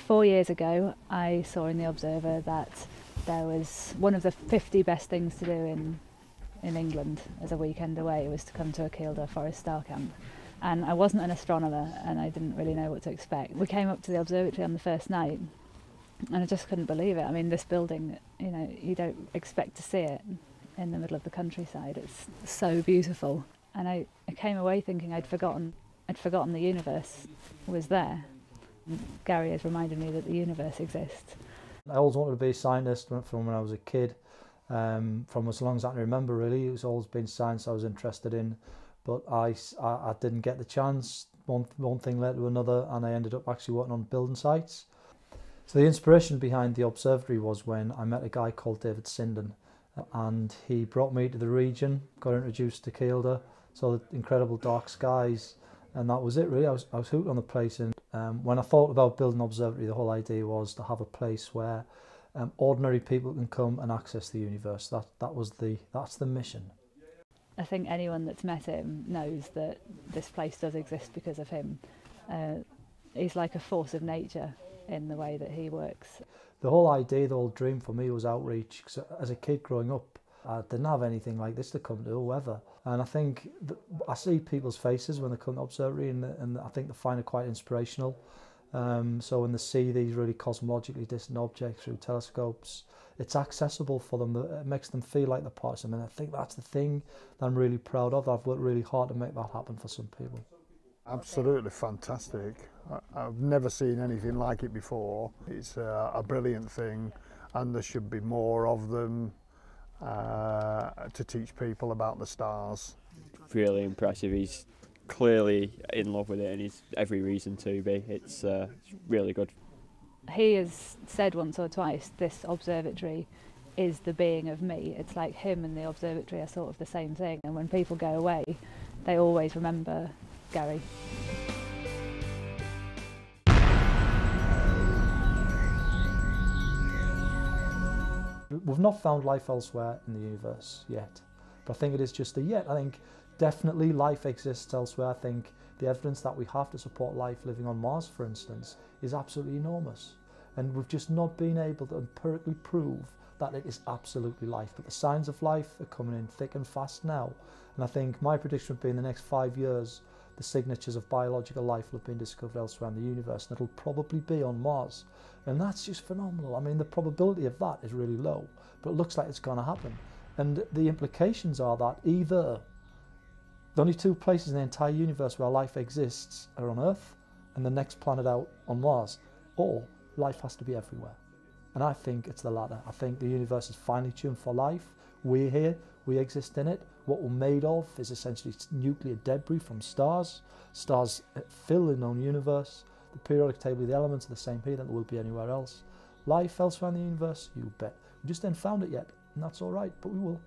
4 years ago, I saw in the Observer that there was one of the 50 best things to do in England as a weekend away was to come to a Kielder forest star camp. And I wasn't an astronomer and I didn't really know what to expect. We came up to the observatory on the first night and I just couldn't believe it. I mean, this building, you know, you don't expect to see it in the middle of the countryside. It's so beautiful. And I came away thinking I'd forgotten the universe was there. Gary has reminded me that the universe exists. I always wanted to be a scientist from when I was a kid. From as long as I can remember, really, it's always been science I was interested in. But I didn't get the chance. One thing led to another, and I ended up actually working on building sites. So the inspiration behind the observatory was when I met a guy called David Sinden, and he brought me to the region, got introduced to Kielder, saw the incredible dark skies, and that was it really. I was hooked on the place. And when I thought about building an observatory, the whole idea was to have a place where ordinary people can come and access the universe. That's the mission. I think anyone that's met him knows that this place does exist because of him. He's like a force of nature in the way that he works. The whole idea, the whole dream for me was outreach. Cause as a kid growing up, I didn't have anything like this to come to, whoever. And I think I see people's faces when they come to observatory, and I think they find it quite inspirational. So when they see these really cosmologically distant objects through telescopes, it's accessible for them. It makes them feel like they're part of something. I think that's the thing that I'm really proud of. I've worked really hard to make that happen for some people. Absolutely fantastic. I've never seen anything like it before. It's a brilliant thing, and there should be more of them to teach people about the stars. Really impressive. He's clearly in love with it, and he's every reason to be. It's really good. He has said once or twice, this observatory is the being of me. It's like him and the observatory are sort of the same thing, and when people go away, they always remember Gary. We've not found life elsewhere in the universe yet, but I think it is just a yet. I think definitely life exists elsewhere. I think the evidence that we have to support life living on Mars, for instance, is absolutely enormous. And we've just not been able to empirically prove that it is absolutely life. But the signs of life are coming in thick and fast now. And I think my prediction would be in the next 5 years, the signatures of biological life will have been discovered elsewhere in the universe, and it'll probably be on Mars. And that's just phenomenal. I mean, the probability of that is really low, but it looks like it's going to happen. And the implications are that either the only two places in the entire universe where life exists are on Earth and the next planet out on Mars, or life has to be everywhere. And I think it's the latter. I think the universe is finely tuned for life. We're here, we exist in it. What we're made of is essentially nuclear debris from stars. Stars fill the known universe. The periodic table of the elements are the same here than there will be anywhere else. Life elsewhere in the universe, you bet. We just haven't found it yet, and that's all right, but we will.